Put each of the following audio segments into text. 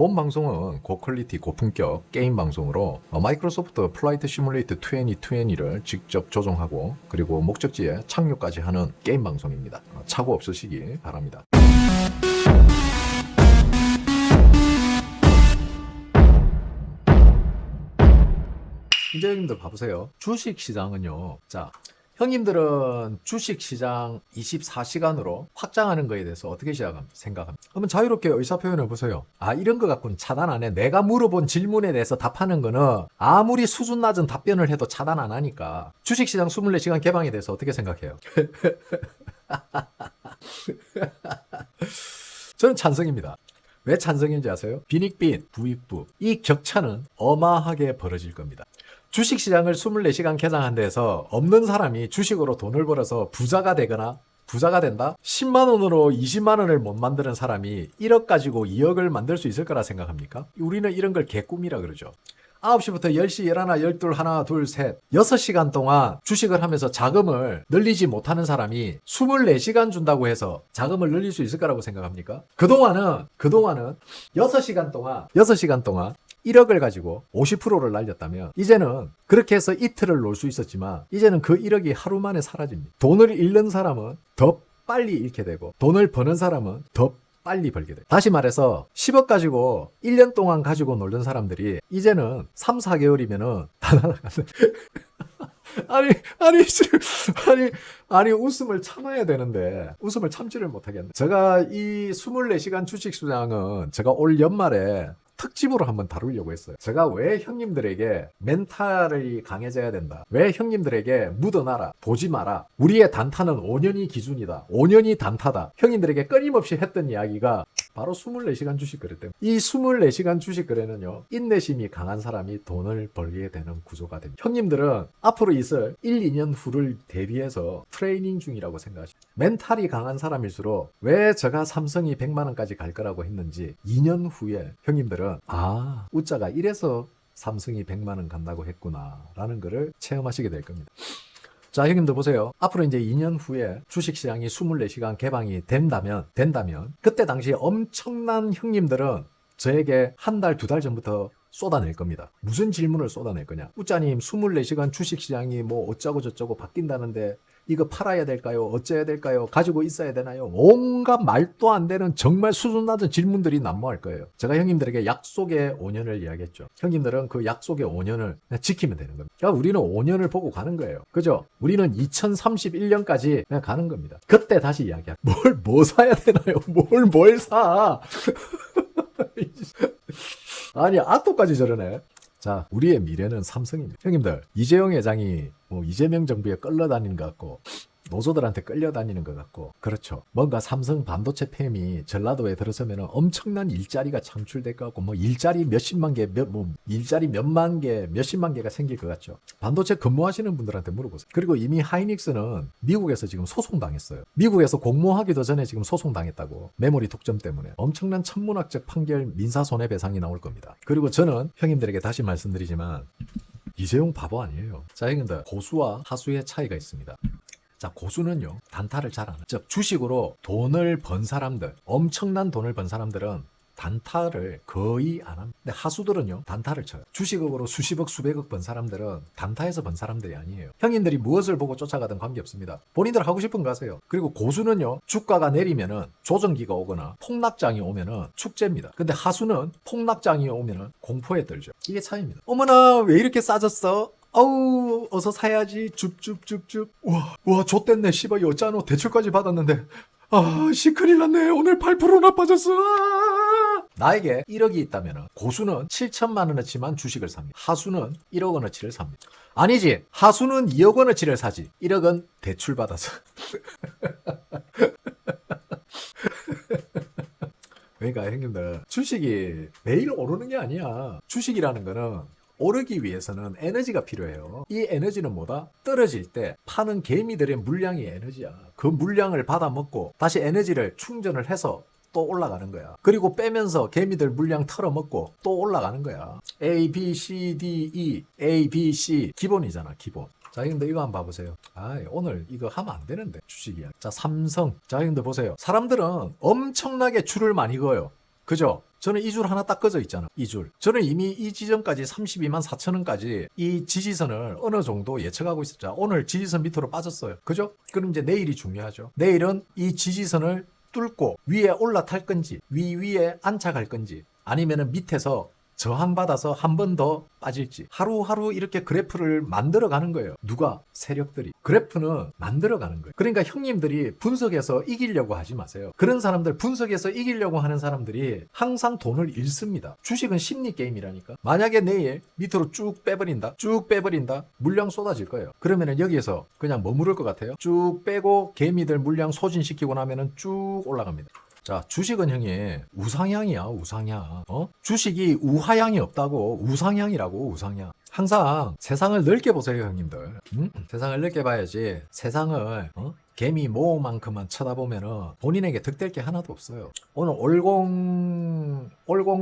본 방송은 고퀄리티 고품격 게임 방송으로 마이크로소프트 플라이트 시뮬레이터 2020를 직접 조종하고 그리고 목적지에 착륙까지 하는 게임 방송입니다. 착오 없으시기 바랍니다. 이제 형님들 봐보세요. 주식시장은요. 자, 형님들은 주식시장 24시간으로 확장하는 거에 대해서 어떻게 생각합니까? 한번 자유롭게 의사표현해 보세요. 아, 이런 거 갖고는 차단 안 해. 내가 물어본 질문에 대해서 답하는 거는 아무리 수준 낮은 답변을 해도 차단 안 하니까. 주식시장 24시간 개방에 대해서 어떻게 생각해요? 저는 찬성입니다. 왜 찬성인지 아세요? 빈익빈, 부익부. 이 격차는 어마하게 벌어질 겁니다. 주식시장을 24시간 개장한 데에서 없는 사람이 주식으로 돈을 벌어서 부자가 되거나 부자가 된다? 10만 원으로 20만 원을 못 만드는 사람이 1억 가지고 2억을 만들 수 있을 거라 생각합니까? 우리는 이런 걸 개꿈이라 그러죠. 9시부터 10시, 11, 12, 하나, 둘, 셋 6시간 동안 주식을 하면서 자금을 늘리지 못하는 사람이 24시간 준다고 해서 자금을 늘릴 수 있을 거라고 생각합니까? 그동안은 6시간 동안 1억을 가지고 50%를 날렸다면 이제는 그렇게 해서 이틀을 놀 수 있었지만 이제는 그 1억이 하루 만에 사라집니다. 돈을 잃는 사람은 더 빨리 잃게 되고 돈을 버는 사람은 더 빨리 벌게 돼요. 다시 말해서 10억 가지고 1년 동안 가지고 놀던 사람들이 이제는 3, 4개월이면은 다 날아간다. 아니 웃음을 참아야 되는데 웃음을 참지를 못하겠네. 제가 이 24시간 주식시장은 제가 올 연말에 특집으로 한번 다루려고 했어요. 제가 왜 형님들에게 멘탈이 강해져야 된다. 왜 형님들에게 묻어놔라. 보지 마라. 우리의 단타는 5년이 기준이다. 5년이 단타다. 형님들에게 끊임없이 했던 이야기가 바로 24시간 주식거래 때문에. 이 24시간 주식거래는요. 인내심이 강한 사람이 돈을 벌게 되는 구조가 됩니다. 형님들은 앞으로 있을 1, 2년 후를 대비해서 트레이닝 중이라고 생각하시죠. 멘탈이 강한 사람일수록 왜 제가 삼성이 100만 원까지 갈 거라고 했는지 2년 후에 형님들은 우자가 이래서 삼성이 100만 원 간다고 했구나 라는 거를 체험하시게 될 겁니다. 자, 형님들 보세요. 앞으로 이제 2년 후에 주식시장이 24시간 개방이 된다면 그때 당시에 엄청난 형님들은 저에게 한 달, 2달 전부터 쏟아낼 겁니다. 무슨 질문을 쏟아낼 거냐. 우짜님 24시간 주식시장이 뭐 어쩌고 저쩌고 바뀐다는데 이거 팔아야 될까요? 어째야 될까요? 가지고 있어야 되나요? 온갖 말도 안 되는 정말 수준 낮은 질문들이 난무할 거예요. 제가 형님들에게 약속의 5년을 이야기했죠. 형님들은 그 약속의 5년을 지키면 되는 겁니다. 그러니까 우리는 5년을 보고 가는 거예요. 그죠? 우리는 2031년까지 그냥 가는 겁니다. 그때 다시 이야기할게요. 뭐 사야 되나요? 뭘 사? 아니, 악도까지 저러네. 자, 우리의 미래는 삼성입니다. 형님들, 이재용 회장이 이재명 정부에 끌려다니는 것 같고 노조들한테 끌려다니는 것 같고 그렇죠. 뭔가 삼성 반도체 팸이 전라도에 들어서면 엄청난 일자리가 창출될 것 같고 일자리 몇십만 개, 일자리 몇만 개, 몇십만 개가 생길 것 같죠. 반도체 근무하시는 분들한테 물어보세요. 그리고 이미 하이닉스는 미국에서 지금 소송당했어요. 미국에서 공모하기도 전에 지금 소송당했다고. 메모리 독점 때문에. 엄청난 천문학적 판결 민사손해배상이 나올 겁니다. 그리고 저는 형님들에게 다시 말씀드리지만 이재용 바보 아니에요. 자, 형님들, 고수와 하수의 차이가 있습니다. 자, 고수는요, 단타를 잘 안 해요. 즉, 주식으로 돈을 번 사람들, 엄청난 돈을 번 사람들은 단타를 거의 안 합니다. 근데 하수들은요, 단타를 쳐요. 주식으로 수십억, 수백억 번 사람들은 단타에서 번 사람들이 아니에요. 형님들이 무엇을 보고 쫓아가든 관계없습니다. 본인들 하고 싶은 거 하세요. 그리고 고수는요, 주가가 내리면은 조정기가 오거나 폭락장이 오면은 축제입니다. 근데 하수는 폭락장이 오면은 공포에 떨죠. 이게 차이입니다. 어머나, 왜 이렇게 싸졌어? 어우, 어서 사야지. 줍줍줍줍. 와, 좆됐네. 씨발, 어쩌노. 대출까지 받았는데. 큰일 났네. 오늘 8%나 빠졌어. 나에게 1억이 있다면 고수는 7천만 원어치만 주식을 삽니다. 하수는 1억 원어치를 삽니다. 아니지. 하수는 2억 원어치를 사지. 1억은 대출 받아서. 그러니까 형님들, 주식이 매일 오르는 게 아니야. 주식이라는 거는 오르기 위해서는 에너지가 필요해요. 이 에너지는 뭐다? 떨어질 때 파는 개미들의 물량이 에너지야. 그 물량을 받아먹고 다시 에너지를 충전을 해서 또 올라가는 거야. 그리고 빼면서 개미들 물량 털어먹고 또 올라가는 거야. A, B, C, D, E, A, B, C 기본이잖아, 기본. 자, 형님들 이거 한번 봐보세요. 오늘 이거 하면 안 되는데, 주식이야. 자, 삼성. 자, 형님들 보세요. 사람들은 엄청나게 줄을 많이 그어요. 그죠? 저는 이 줄 하나 딱 꺼져 있잖아. 이 줄. 저는 이미 이 지점까지 32만 4천 원까지 이 지지선을 어느 정도 예측하고 있었죠. 오늘 지지선 밑으로 빠졌어요. 그죠? 그럼 이제 내일이 중요하죠. 내일은 이 지지선을 뚫고 위에 올라탈 건지 위에 안착할 건지 아니면은 밑에서 저항받아서 한 번 더 빠질지 하루하루 이렇게 그래프를 만들어가는 거예요. 누가? 세력들이. 그래프는 만들어가는 거예요. 그러니까 형님들이 분석해서 이기려고 하지 마세요. 그런 사람들, 분석해서 이기려고 하는 사람들이 항상 돈을 잃습니다. 주식은 심리 게임이라니까. 만약에 내일 밑으로 쭉 빼버린다, 물량 쏟아질 거예요. 그러면은 여기에서 그냥 머무를 것 같아요. 쭉 빼고 개미들 물량 소진시키고 나면은 쭉 올라갑니다. 자, 주식은 형님 우상향이야. 우상향. 주식이 우하향이 없다고. 우상향이라고. 우상향. 항상 세상을 넓게 보세요, 형님들. 세상을 넓게 봐야지. 세상을 개미 모만큼만 쳐다보면은 본인에게 득될 게 하나도 없어요. 오늘 올공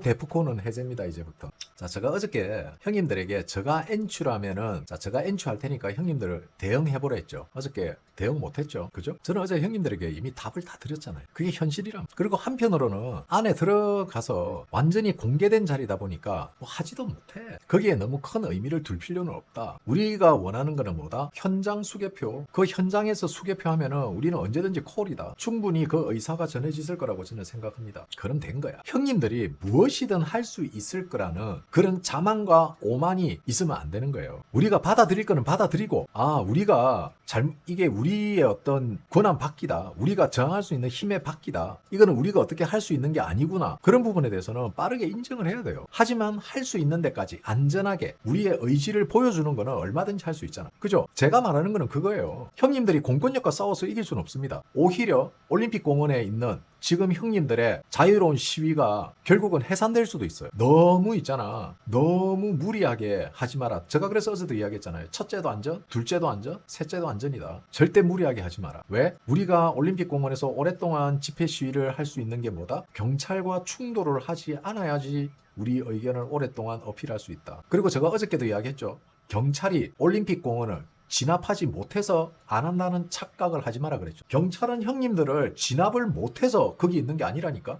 데프콘은 해제입니다. 이제부터. 자, 제가 어저께 형님들에게 저가 엔추라면은, 자, 제가 엔추 할 테니까 형님들 대응해보라 했죠. 어저께 대응 못했죠. 그죠? 저는 어제 형님들에게 이미 답을 다 드렸잖아요. 그게 현실이랍니다. 그리고 한편으로는 안에 들어가서 완전히 공개된 자리다 보니까 뭐 하지도 못해. 거기에 너무 큰 의미를 둘 필요는 없다. 우리가 원하는 거는 뭐다? 현장 수개표. 그 현장에서 수개표 하면은 우리는 언제든지 콜이다. 충분히 그 의사가 전해지실 거라고 저는 생각합니다. 그럼 된 거야. 형님들이 무엇이든 할 수 있을 거라는 그런 자만과 오만이 있으면 안 되는 거예요. 우리가 받아들일 거는 받아들이고, 우리가 이게 우리의 어떤 권한 바뀌다. 우리가 저항할 수 있는 힘의 바뀌다. 이거는 우리가 어떻게 할 수 있는 게 아니구나. 그런 부분에 대해서는 빠르게 인정을 해야 돼요. 하지만 할 수 있는 데까지 안전하게 우리의 의지를 보여주는 거는 얼마든지 할 수 있잖아. 그죠? 제가 말하는 거는 그거예요. 형님들이 공권력과 싸워서 이길 수는 없습니다. 오히려 올림픽 공원에 있는 지금 형님들의 자유로운 시위가 결국은 해산될 수도 있어요. 너무 있잖아. 너무 무리하게 하지 마라. 제가 그래서 어제도 이야기했잖아요. 첫째도 안전, 둘째도 안전, 셋째도 안전이다. 절대 무리하게 하지 마라. 왜? 우리가 올림픽 공원에서 오랫동안 집회 시위를 할 수 있는 게 뭐다? 경찰과 충돌을 하지 않아야지 우리 의견을 오랫동안 어필할 수 있다. 그리고 제가 어저께도 이야기했죠. 경찰이 올림픽 공원을 진압하지 못해서 안 한다는 착각을 하지 마라 그랬죠. 경찰은 형님들을 진압을 못해서 거기 있는 게 아니라니까.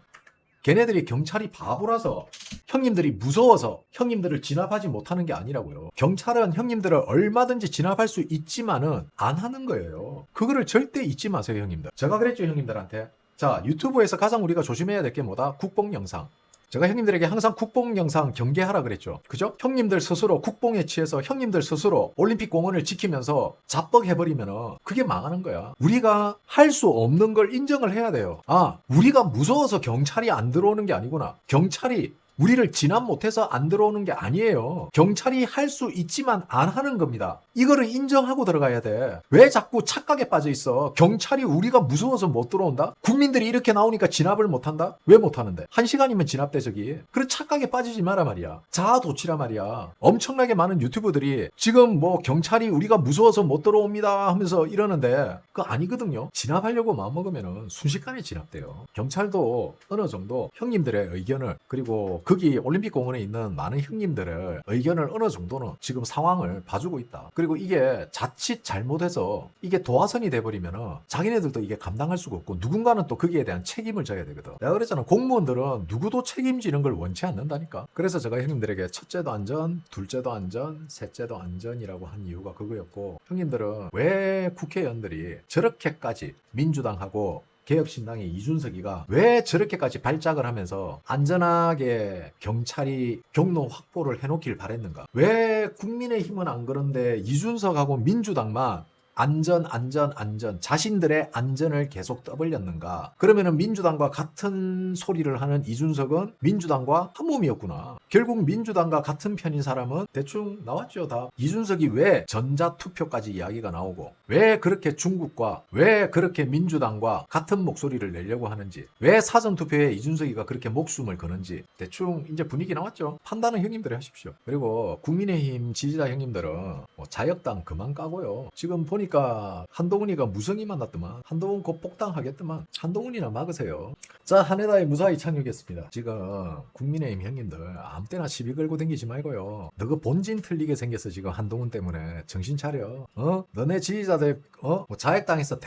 걔네들이 경찰이 바보라서 형님들이 무서워서 형님들을 진압하지 못하는 게 아니라고요. 경찰은 형님들을 얼마든지 진압할 수 있지만은 안 하는 거예요. 그거를 절대 잊지 마세요, 형님들. 제가 그랬죠, 형님들한테. 자, 유튜브에서 가장 우리가 조심해야 될 게 뭐다? 국뽕 영상. 제가 형님들에게 항상 국뽕 영상 경계하라 그랬죠. 그죠? 형님들 스스로 국뽕에 취해서 형님들 스스로 올림픽 공원을 지키면서 자뻑해버리면은 그게 망하는 거야. 우리가 할 수 없는 걸 인정을 해야 돼요. 우리가 무서워서 경찰이 안 들어오는 게 아니구나. 경찰이 우리를 진압 못해서 안 들어오는 게 아니에요. 경찰이 할 수 있지만 안 하는 겁니다. 이거를 인정하고 들어가야 돼. 왜 자꾸 착각에 빠져 있어? 경찰이 우리가 무서워서 못 들어온다? 국민들이 이렇게 나오니까 진압을 못한다? 왜 못하는데? 1시간이면 진압돼 저기. 그런 착각에 빠지지 마라 말이야. 자아도취라 말이야. 엄청나게 많은 유튜버들이 지금 뭐 경찰이 우리가 무서워서 못 들어옵니다 하면서 이러는데 그거 아니거든요. 진압하려고 마음먹으면 순식간에 진압돼요. 경찰도 어느 정도 형님들의 의견을, 그리고 거기 올림픽 공원에 있는 많은 형님들의 의견을 어느 정도는 지금 상황을 봐주고 있다. 그리고 이게 자칫 잘못해서 이게 도화선이 돼버리면은 자기네들도 이게 감당할 수가 없고 누군가는 또 거기에 대한 책임을 져야 되거든. 내가 그랬잖아. 공무원들은 누구도 책임지는 걸 원치 않는다니까. 그래서 제가 형님들에게 첫째도 안전, 둘째도 안전, 셋째도 안전이라고 한 이유가 그거였고, 형님들은 왜 국회의원들이 저렇게까지 민주당하고 개혁신당의 이준석이가 왜 저렇게까지 발작을 하면서 안전하게 경찰이 경로 확보를 해놓길 바랬는가? 왜 국민의힘은 안 그런데 이준석하고 민주당만 안전 자신들의 안전을 계속 떠벌렸는가? 그러면은 민주당과 같은 소리를 하는 이준석은 민주당과 한 몸이었구나. 결국 민주당과 같은 편인 사람은 대충 나왔죠. 다 이준석이 왜 전자투표까지 이야기가 나오고, 왜 그렇게 중국과 왜 그렇게 민주당과 같은 목소리를 내려고 하는지, 왜 사전투표에 이준석이가 그렇게 목숨을 거는지 대충 이제 분위기 나왔죠. 판단은 형님들이 하십시오. 그리고 국민의힘 지지자 형님들은 뭐 자역당 그만 까고요. 지금 보니까 한동훈이가 무성이 만났더만. 한동훈 곧 복당하겠더만. 한동훈이나 막으세요. 자, 한해다의 무사히 착륙했습니다. 지금 국민의힘 형님들 아무 때나 시비 걸고 댕기지 말고요. 너그 본진 틀리게 생겼어 지금 한동훈 때문에. 정신 차려. 너네 지지자들 뭐 자액당에서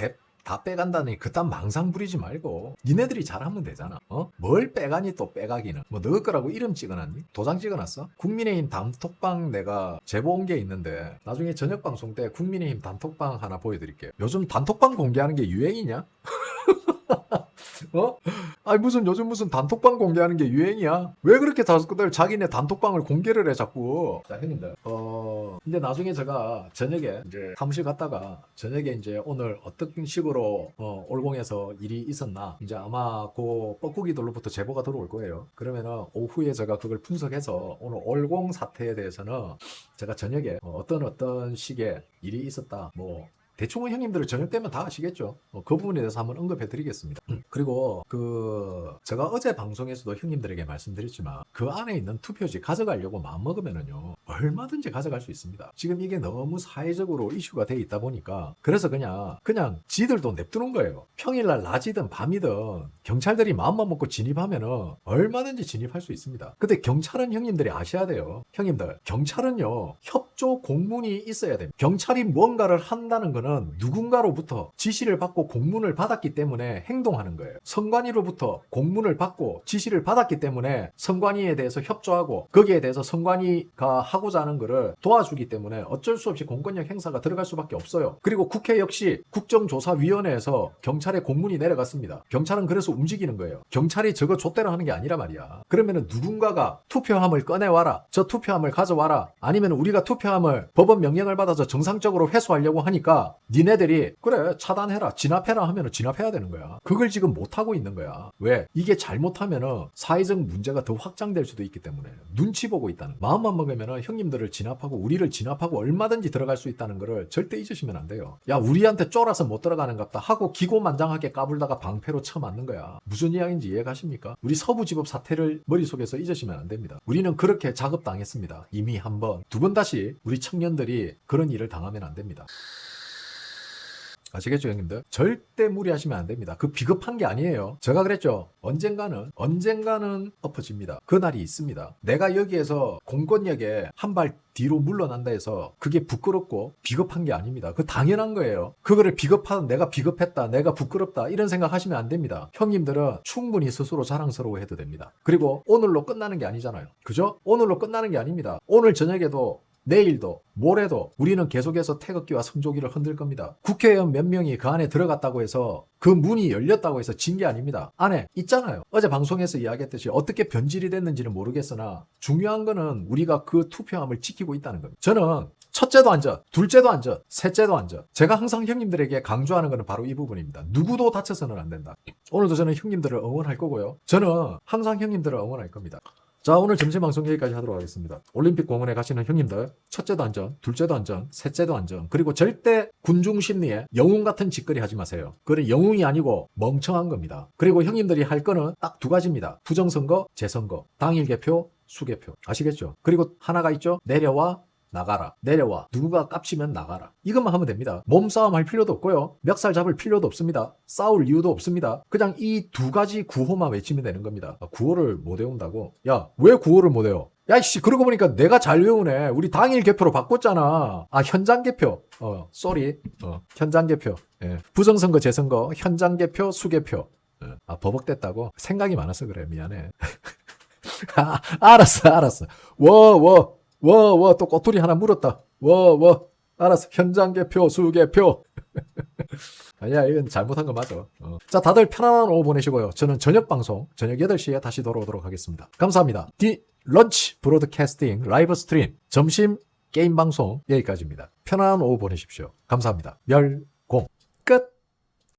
다 빼간다니 그딴 망상 부리지 말고 니네들이 잘하면 되잖아. 뭘 빼가니 또 빼가기는. 뭐 너희 거라고 이름 찍어놨니? 도장 찍어놨어? 국민의힘 단톡방 내가 제보 온 게 있는데 나중에 저녁 방송 때 국민의힘 단톡방 하나 보여드릴게요. 요즘 단톡방 공개하는 게 유행이냐? 아니 무슨 단톡방 공개하는 게 유행이야? 왜 그렇게 자꾸들 자기네 단톡방을 공개를 해 자꾸? 자 형님들 근데 나중에 제가 저녁에 이제 사무실 갔다가 저녁에 이제 오늘 어떤 식으로 올공에서 일이 있었나 이제 아마 그 뻐꾸기들로부터 제보가 들어올 거예요. 그러면은 오후에 제가 그걸 분석해서 오늘 올공 사태에 대해서는 제가 저녁에 어떤 식의 일이 있었다 뭐 대충은 형님들은 저녁 때면 다 아시겠죠. 그 부분에 대해서 한번 언급해 드리겠습니다. 그리고 제가 어제 방송에서도 형님들에게 말씀드렸지만 그 안에 있는 투표지 가져가려고 마음먹으면은요 얼마든지 가져갈 수 있습니다. 지금 이게 너무 사회적으로 이슈가 돼 있다 보니까 그래서 그냥 지들도 냅두는 거예요. 평일날 낮이든 밤이든 경찰들이 마음만 먹고 진입하면은 얼마든지 진입할 수 있습니다. 근데 경찰은 형님들이 아셔야 돼요. 형님들 경찰은요 협조 공문이 있어야 됩니다. 경찰이 뭔가를 한다는 거는 누군가로부터 지시를 받고 공문을 받았기 때문에 행동하는 거예요. 선관위로부터 공문을 받고 지시를 받았기 때문에 선관위에 대해서 협조하고 거기에 대해서 선관위가 하고자 하는 거를 도와주기 때문에 어쩔 수 없이 공권력 행사가 들어갈 수밖에 없어요. 그리고 국회 역시 국정조사위원회에서 경찰에 공문이 내려갔습니다. 경찰은 그래서 움직이는 거예요. 경찰이 저거 좆대로 하는 게 아니라 말이야. 그러면은 누군가가 투표함을 꺼내와라, 저 투표함을 가져와라, 아니면 우리가 투표함을 법원 명령을 받아서 정상적으로 회수하려고 하니까 니네들이 그래 차단해라 진압해라 하면은 진압해야 되는 거야. 그걸 지금 못하고 있는 거야. 왜? 이게 잘못하면은 사회적 문제가 더 확장될 수도 있기 때문에 눈치 보고 있다는 거야. 마음만 먹으면은 형님들을 진압하고 우리를 진압하고 얼마든지 들어갈 수 있다는 거를 절대 잊으시면 안 돼요. 야 우리한테 쫄아서 못 들어가는 갑다 하고 기고만장하게 까불다가 방패로 쳐맞는 거야. 무슨 이야기인지 이해가십니까? 우리 서부지법 사태를 머릿속에서 잊으시면 안 됩니다. 우리는 그렇게 작업당했습니다. 이미 한 번, 두 번 다시 우리 청년들이 그런 일을 당하면 안 됩니다. 아시겠죠 형님들? 절대 무리하시면 안 됩니다. 그 비겁한 게 아니에요. 제가 그랬죠. 언젠가는 엎어집니다. 그날이 있습니다. 내가 여기에서 공권력에 한 발 뒤로 물러난다 해서 그게 부끄럽고 비겁한 게 아닙니다. 그 당연한 거예요. 그거를 내가 비겁했다, 내가 부끄럽다 이런 생각 하시면 안 됩니다. 형님들은 충분히 스스로 자랑스러워해도 됩니다. 그리고 오늘로 끝나는 게 아니잖아요. 그죠? 오늘로 끝나는 게 아닙니다. 오늘 저녁에도 내일도 모레도 우리는 계속해서 태극기와 성조기를 흔들 겁니다. 국회의원 몇 명이 그 안에 들어갔다고 해서 그 문이 열렸다고 해서 진 게 아닙니다. 안에 있잖아요. 어제 방송에서 이야기했듯이 어떻게 변질이 됐는지는 모르겠으나 중요한 거는 우리가 그 투표함을 지키고 있다는 겁니다. 저는 첫째도 안전, 둘째도 안전, 셋째도 안전. 제가 항상 형님들에게 강조하는 것은 바로 이 부분입니다. 누구도 다쳐서는 안 된다. 오늘도 저는 형님들을 응원할 거고요. 저는 항상 형님들을 응원할 겁니다. 자 오늘 점심 방송 여기까지 하도록 하겠습니다. 올림픽 공원에 가시는 형님들 첫째도 안전, 둘째도 안전, 셋째도 안전. 그리고 절대 군중 심리에 영웅 같은 짓거리 하지 마세요. 그건 영웅이 아니고 멍청한 겁니다. 그리고 형님들이 할 거는 딱 두 가지입니다. 부정선거, 재선거, 당일 개표, 수개표. 아시겠죠? 그리고 하나가 있죠. 내려와 나가라. 내려와. 누구가 깝치면 나가라. 이것만 하면 됩니다. 몸싸움 할 필요도 없고요. 멱살 잡을 필요도 없습니다. 싸울 이유도 없습니다. 그냥 이 두 가지 구호만 외치면 되는 겁니다. 구호를 못 외운다고? 야, 왜 구호를 못 외워? 야이씨, 그러고 보니까 내가 잘 외우네. 우리 당일 개표로 바꿨잖아. 현장 개표. 현장 개표. 예. 부정선거, 재선거, 현장 개표, 수개표. 버벅댔다고? 생각이 많아서 그래. 미안해. 알았어. 또 꼬투리 하나 물었다. 알았어. 현장 개표, 수개표. 아니야, 이건 잘못한 거 맞아. 자, 다들 편안한 오후 보내시고요. 저는 저녁 방송, 저녁 8시에 다시 돌아오도록 하겠습니다. 감사합니다. 런치 브로드캐스팅 라이브 스트림 점심 게임 방송 여기까지입니다. 편안한 오후 보내십시오. 감사합니다. 멸.